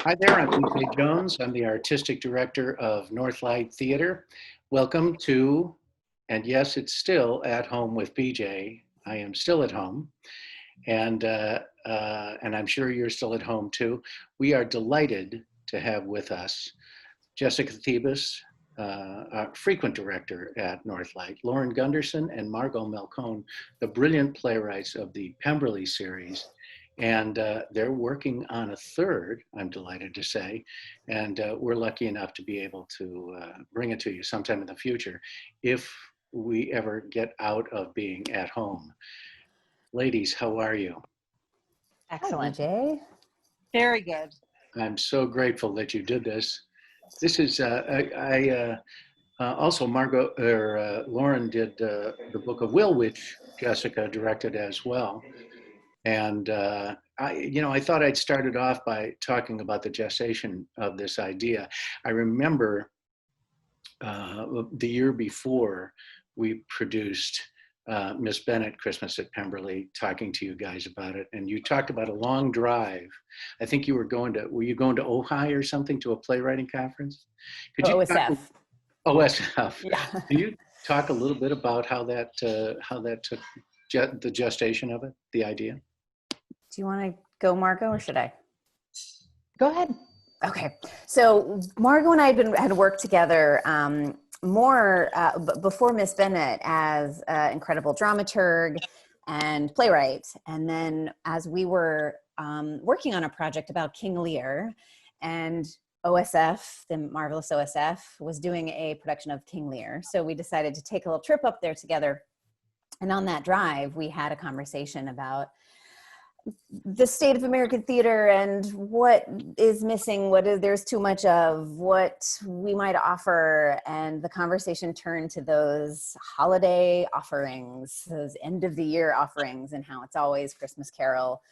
Hi there, I'm BJ Jones. I'm the Artistic Director of Northlight Theater. Welcome to, and yes, it's still At Home with BJ. I am still at home, and I'm sure you're still at home too. We are delighted to have with us Jessica Thebus, frequent director at Northlight, Lauren Gunderson and Margot Melcone, the brilliant playwrights of the Pemberley series. And they're working on a third, I'm delighted to say, and we're lucky enough to be able to bring it to you sometime in the future if we ever get out of being at home. Ladies, how are you? Excellent. Jay. Very good. I'm so grateful that you did this. This is, also Margot, or Lauren did the Book of Will, which Jessica directed as well. And I thought I'd start it off by talking about the gestation of this idea. I remember the year before we produced Miss Bennet, Christmas at Pemberley, talking to you guys about it. And you talked about a long drive. I think you were were you going to Ojai or something, to a playwriting conference? Could you OSF. OSF. Yeah. Can you talk a little bit about how that took the gestation of it, the idea? Do you want to go, Margot, or should I? Go ahead. Okay. So Margot and I had worked together before Miss Bennet as an incredible dramaturg and playwright. And then as we were working on a project about King Lear, and OSF, the marvelous OSF, was doing a production of King Lear. So we decided to take a little trip up there together. And on that drive, we had a conversation about the state of American theater and what is missing, there's too much of, what we might offer. And the conversation turned to those holiday offerings, those end of the year offerings, and how it's always Christmas Carol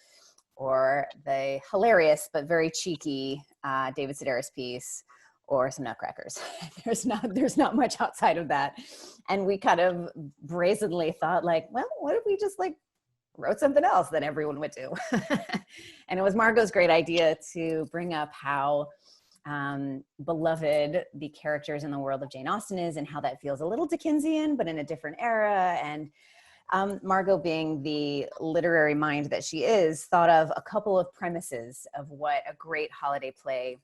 or the hilarious but very cheeky David Sedaris piece, or some Nutcrackers. There's not much outside of that. And we kind of brazenly thought, like, well, what if we just wrote something else that everyone would do? And it was Margot's great idea to bring up how beloved the characters in the world of Jane Austen is, and how that feels a little Dickensian, but in a different era. And Margot, being the literary mind that she is, thought of a couple of premises of what a great holiday play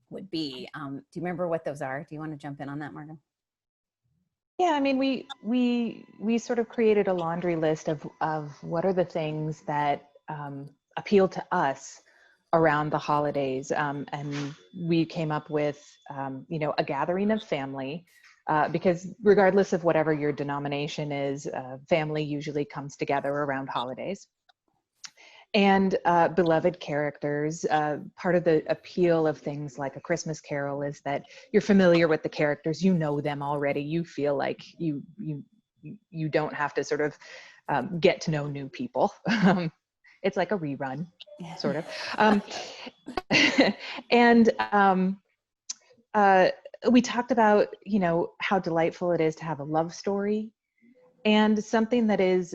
would be. Do you remember what those are? Do you want to jump in on that, Margot? Yeah, I mean, we sort of created a laundry list of what are the things that appeal to us around the holidays, and we came up with a gathering of family, because regardless of whatever your denomination is, family usually comes together around holidays. And beloved characters. Part of the appeal of things like A Christmas Carol is that you're familiar with the characters, you know them already. You feel like you don't have to sort of get to know new people. It's like a rerun, sort of. And we talked about how delightful it is to have a love story and something that is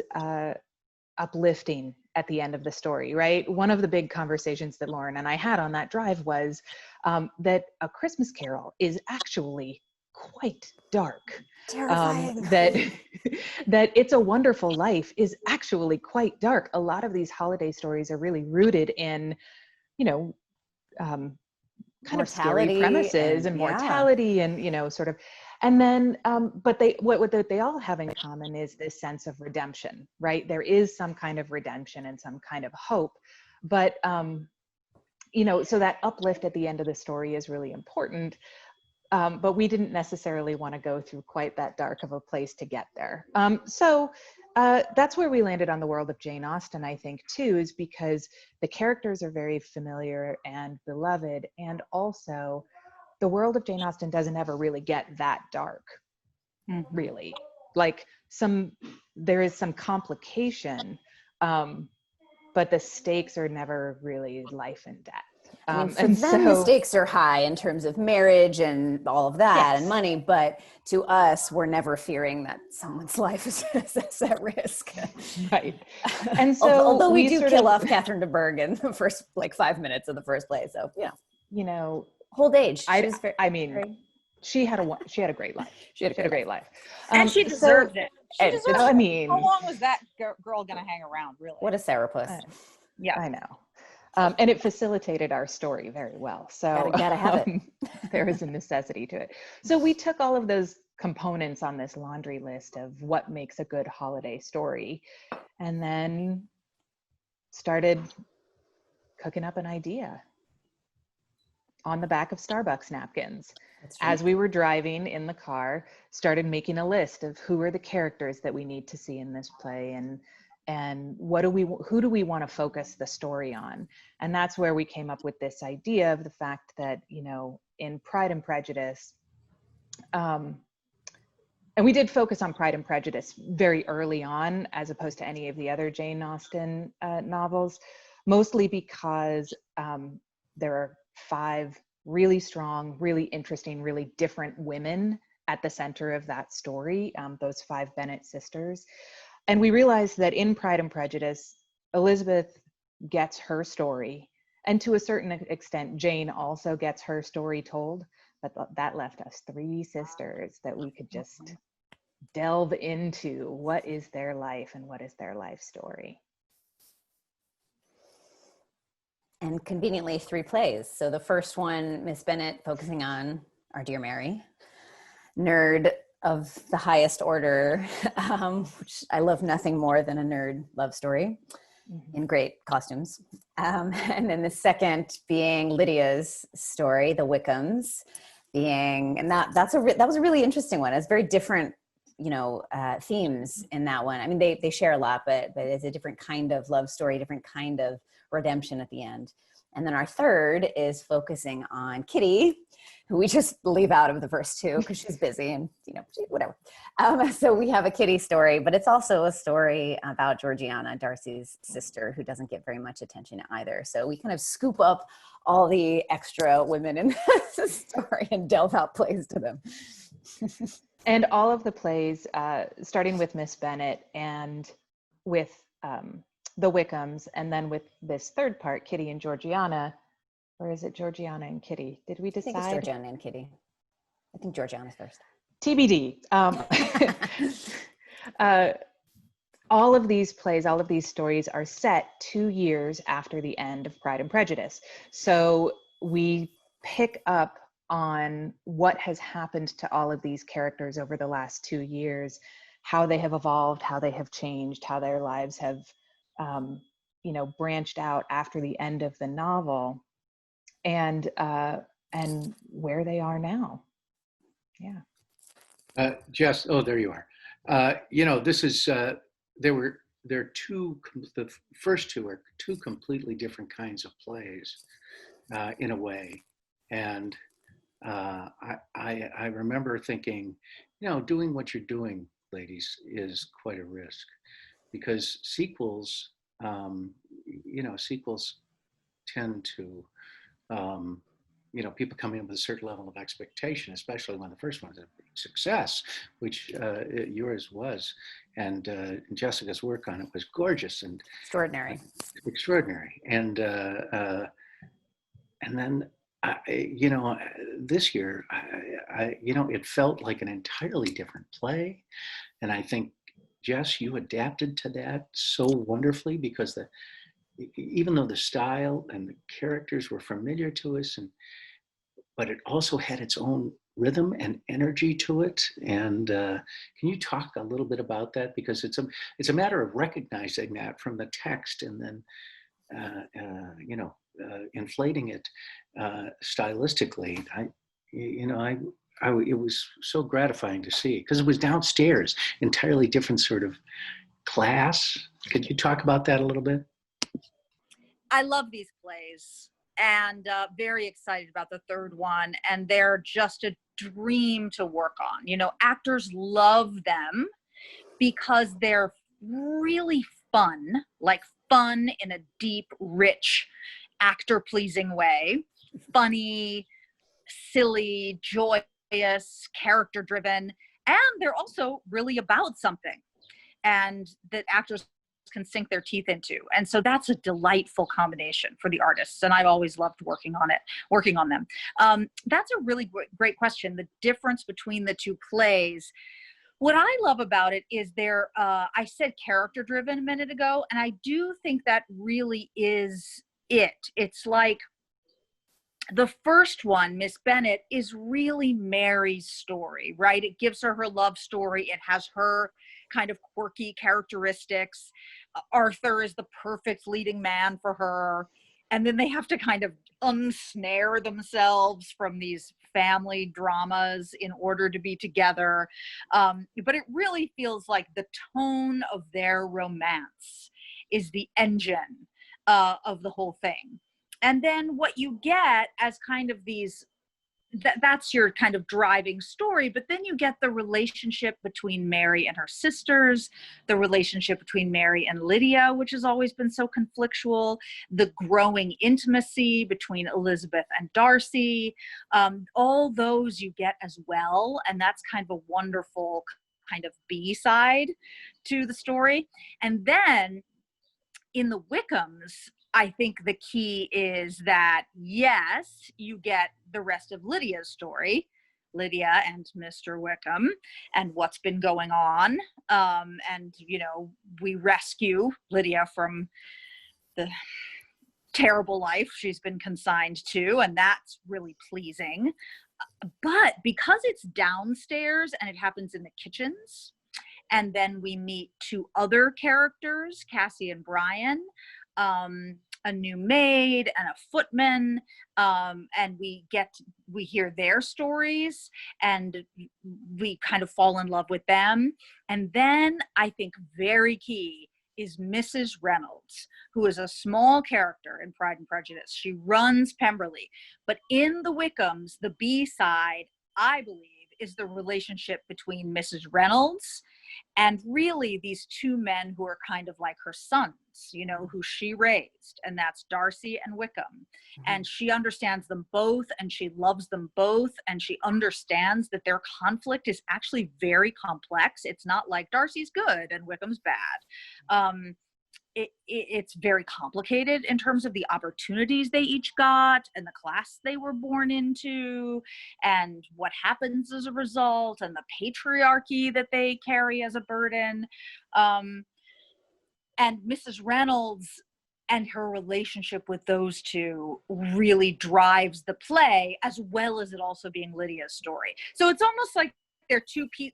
uplifting at the end of the story, right? One of the big conversations that Lauren and I had on that drive was that A Christmas Carol is actually quite dark. Terrifying. That It's a Wonderful Life is actually quite dark. A lot of these holiday stories are really rooted in, kind of scary premises and mortality and, sort of. And then, but what they all have in common is this sense of redemption, right? There is some kind of redemption and some kind of hope, but, so that uplift at the end of the story is really important. But we didn't necessarily want to go through quite that dark of a place to get there. So that's where we landed on the world of Jane Austen, I think, too, is because the characters are very familiar and beloved, and also the world of Jane Austen doesn't ever really get that dark, really. There is some complication, but the stakes are never really life and death. For them, the stakes are high in terms of marriage and all of that, and money, but to us, we're never fearing that someone's life is at risk. Right. And so although we do kill off Catherine de Bourgh in the first 5 minutes of the first play, so yeah. you know, Old age. She I, was very, I mean, very, she had a great life. she had She had a great life. And she deserved it. She and deserved I it. mean, How long was that girl going to hang around, really? what a Sarapus. Yeah. I know. And it facilitated our story very well. So Gotta have it. there is a necessity to it. So we took all of those components on this laundry list of what makes a good holiday story, and then started cooking up an idea on the back of Starbucks napkins. As we were driving in the car, started making a list of who are the characters that we need to see in this play, and who do we want to focus the story on. And that's where we came up with this idea of the fact that, you know, in Pride and Prejudice, and we did focus on Pride and Prejudice very early on, as opposed to any of the other Jane Austen novels, mostly because there are 5 really strong, really interesting, really different women at the center of that story, those 5 Bennet sisters. And we realized that in Pride and Prejudice, Elizabeth gets her story, and to a certain extent, Jane also gets her story told, but that left us 3 sisters that we could just delve into what is their life and what is their life story. And conveniently 3 plays. So the first one, Miss Bennet, focusing on our dear Mary, nerd of the highest order, which I love nothing more than a nerd love story in great costumes. And then the second being Lydia's story, the Wickhams, and that was a really interesting one. It's very different, you know, themes in that one. I mean, they share a lot, but it's a different kind of love story, different kind of redemption at the end. And then our third is focusing on Kitty, who we just leave out of the first 2 because she's busy and, you know, whatever. So we have a Kitty story, but it's also a story about Georgiana, Darcy's sister, who doesn't get very much attention either. So we kind of scoop up all the extra women in this story and delve out plays to them. And all of the plays, starting with Miss Bennet and with the Wickhams, and then with this third part, Kitty and Georgiana, or is it Georgiana and Kitty? Did we decide? I think it's Georgiana and Kitty. I think Georgiana's first. TBD. All of these plays, all of these stories are set 2 years after the end of Pride and Prejudice. So we pick up on what has happened to all of these characters over the last 2 years, how they have evolved, how they have changed, how their lives have, you know, branched out after the end of the novel, and where they are now. Yeah. Jess, oh, there you are. You know, this is, the first 2 are 2 completely different kinds of plays in a way. And I remember thinking, you know, doing what you're doing, ladies, is quite a risk, because sequels, you know, sequels tend to, you know, people come in with a certain level of expectation, especially when the first one's a success, which yours was, and Jessica's work on it was gorgeous and extraordinary. And then, you know, this year, you know, it felt like an entirely different play, and I think, Jess, you adapted to that so wonderfully, because even though the style and the characters were familiar to us, but it also had its own rhythm and energy to it. And can you talk a little bit about that? Because it's a matter of recognizing that from the text, and then you know, inflating it stylistically. It was so gratifying to see, because it was downstairs, entirely different sort of class. Could you talk about that a little bit? I love these plays, and very excited about the third one. And they're just a dream to work on. You know, actors love them because they're really fun, like fun in a deep, rich, actor-pleasing way. Funny, silly, joyous, character-driven, and they're also really about something. And that actors can sink their teeth into. And so that's a delightful combination for the artists. And I've always loved working on them. That's a really great question. The difference between the two plays. What I love about it is I said character driven a minute ago, and I do think that really is it. It's like the first one, Miss Bennet, is really Mary's story, right? It gives her love story. It has her kind of quirky characteristics. Arthur is the perfect leading man for her. And then they have to kind of unsnare themselves from these family dramas in order to be together. But it really feels like the tone of their romance is the engine of the whole thing. And then what you get as kind of these, that's your kind of driving story, but then you get the relationship between Mary and her sisters, the relationship between Mary and Lydia, which has always been so conflictual, the growing intimacy between Elizabeth and Darcy, all those you get as well. And that's kind of a wonderful kind of B-side to the story. And then in the Wickhams, I think the key is that, yes, you get the rest of Lydia's story, Lydia and Mr. Wickham, and what's been going on. And, you know, we rescue Lydia from the terrible life she's been consigned to, and that's really pleasing. But because it's downstairs and it happens in the kitchens, and then we meet two other characters, Cassie and Brian, a new maid and a footman, and we hear their stories and we kind of fall in love with them. And then I think very key is Mrs. Reynolds, who is a small character in Pride and Prejudice. She runs Pemberley, but in the Wickhams, the B side, I believe, is the relationship between Mrs. Reynolds and really these two men who are kind of like her sons, you know, who she raised, and that's Darcy and Wickham. Mm-hmm. And she understands them both and she loves them both, and she understands that their conflict is actually very complex. It's not like Darcy's good and Wickham's bad. It's very complicated in terms of the opportunities they each got and the class they were born into and what happens as a result and the patriarchy that they carry as a burden. And Mrs. Reynolds and her relationship with those two really drives the play, as well as it also being Lydia's story. So it's almost like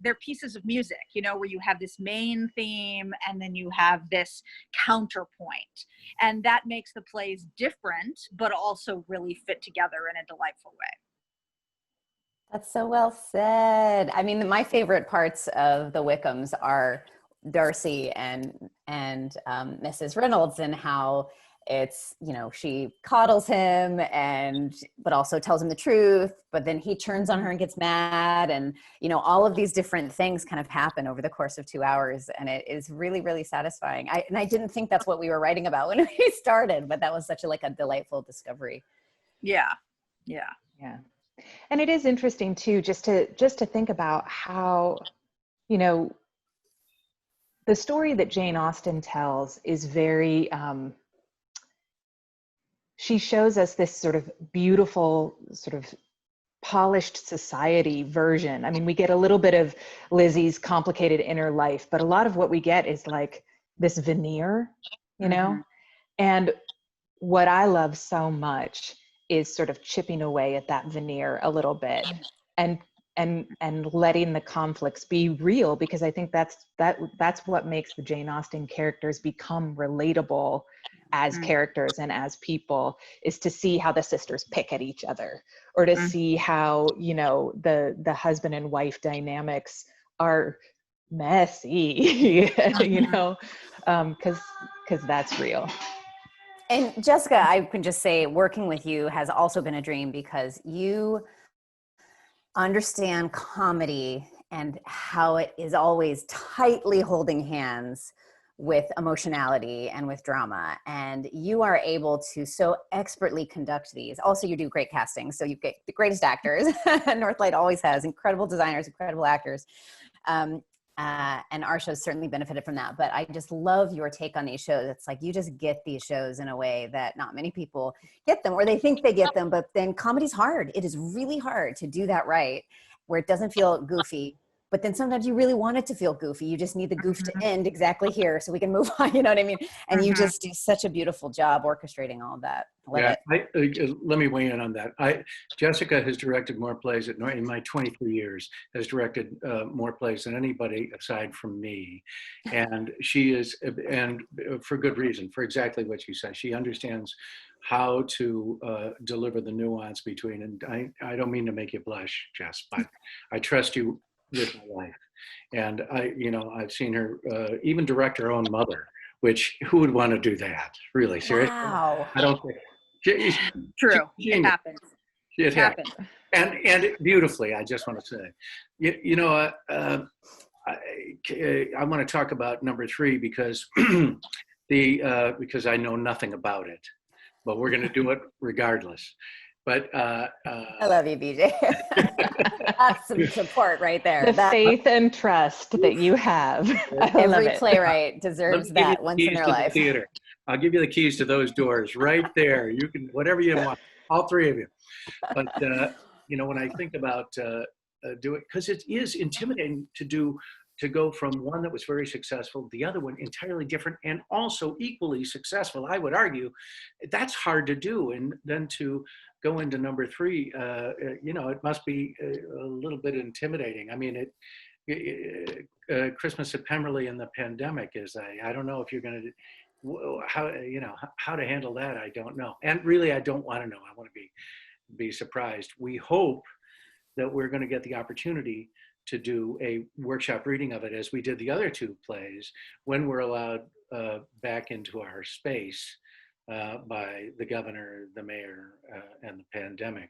they're pieces of music, you know, where you have this main theme and then you have this counterpoint, and that makes the plays different but also really fit together in a delightful way. That's so well said. I mean, my favorite parts of the Wickhams are Darcy and Mrs. Reynolds, and how it's, you know, she coddles him but also tells him the truth, but then he turns on her and gets mad, and, you know, all of these different things kind of happen over the course of 2 hours, and it is really, really satisfying. I didn't think that's what we were writing about when we started, but that was such a delightful discovery. Yeah. And it is interesting too, just to think about how, you know, the story that Jane Austen tells is very, she shows us this sort of beautiful, sort of polished society version. I mean, we get a little bit of Lizzie's complicated inner life, but a lot of what we get is like this veneer, you know? Mm-hmm. And what I love so much is sort of chipping away at that veneer a little bit and letting the conflicts be real, because I think that's what makes the Jane Austen characters become relatable as characters and as people, is to see how the sisters pick at each other, or to see how, you know, the husband and wife dynamics are messy, you know, because that's real. And Jessica, I can just say, working with you has also been a dream, because you understand comedy and how it is always tightly holding hands with emotionality and with drama. And you are able to so expertly conduct these. Also, you do great casting. So you get the greatest actors. Northlight always has incredible designers, incredible actors. And our shows certainly benefited from that. But I just love your take on these shows. It's like you just get these shows in a way that not many people get them, or they think they get them. But then comedy's hard. It is really hard to do that right, where it doesn't feel goofy. But then sometimes you really want it to feel goofy. You just need the goof to end exactly here so we can move on. You know what I mean? And you just do such a beautiful job orchestrating all of that. I love it. Let me weigh in on that. Jessica has directed more plays in my 23 years, has directed more plays than anybody aside from me. And she is, and for good reason, for exactly what you said. She understands how to deliver the nuance between, and I don't mean to make you blush, Jess, but I trust you with my life. And I've seen her even direct her own mother, which who would want to do that? Really, seriously? Wow. I don't think. True. It happens. It happens. And beautifully, I just want to say, I want to talk about number 3 because because I know nothing about it, but we're going to do it regardless. But I love you, BJ. That's some support right there. The faith and trust that you have. Every playwright deserves that once in their life. Theater. I'll give you the keys to those doors right there. You can, whatever you want, all 3 of you. But, when I think about doing, because it is intimidating to go from one that was very successful, the other one entirely different and also equally successful, I would argue, that's hard to do. And then to go into number 3, it must be a little bit intimidating. I mean, Christmas at Pemberley and the pandemic is, I don't know if you're going to, how to handle that. I don't know. And really, I don't want to know. I want to be surprised. We hope that we're going to get the opportunity to do a workshop reading of it as we did the other 2 plays when we're allowed back into our space by the governor, the mayor, and the pandemic.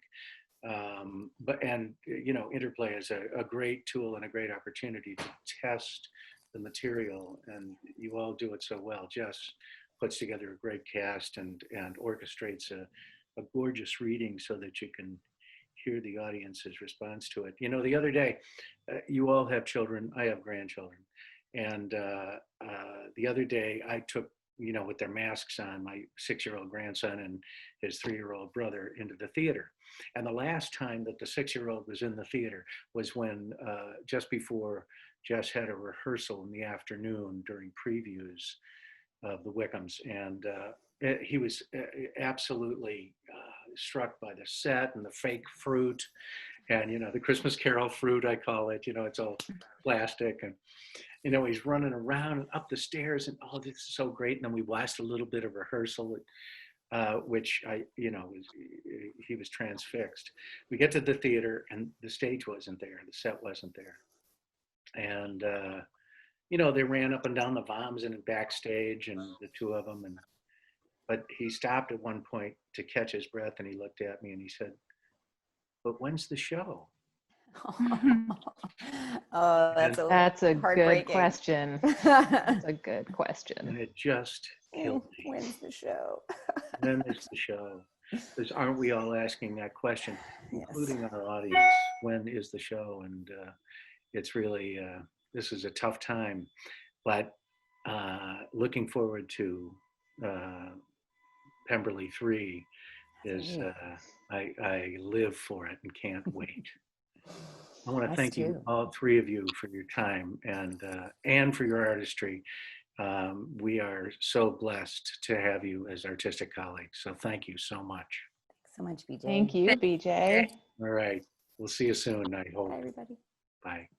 Interplay is a great tool and a great opportunity to test the material, and you all do it so well. Jess puts together a great cast and orchestrates a gorgeous reading so that you can hear the audience's response to it. The other day, you all have children, I have grandchildren, and the other day I took, with their masks on, my 6-year-old grandson and his 3-year-old brother into the theater. And the last time that the 6-year-old was in the theater was when, just before Jess had a rehearsal in the afternoon during previews of the Wickhams. And he was absolutely struck by the set and the fake fruit and, the Christmas Carol fruit, I call it, it's all plastic. And, he's running around and up the stairs and, oh, this is so great. And then we watched a little bit of rehearsal, which he was transfixed. We get to the theater and the stage wasn't there. The set wasn't there. And, they ran up and down the VOMs and backstage and the 2 of them. But he stopped at one point to catch his breath and he looked at me and he said, "But when's the show?" Oh, that's a good question. That's a good question. And it just killed me. When's the show? When is the show? Because aren't we all asking that question, including our audience? When is the show? And it's really, this is a tough time, but looking forward to Pemberley 3 is, I live for it and can't wait. I want to thank you, all 3 of you, for your time and for your artistry. We are so blessed to have you as artistic colleagues. So thank you so much. Thanks so much, BJ. Thank you, BJ. All right. We'll see you soon, I hope. Bye, everybody. Bye.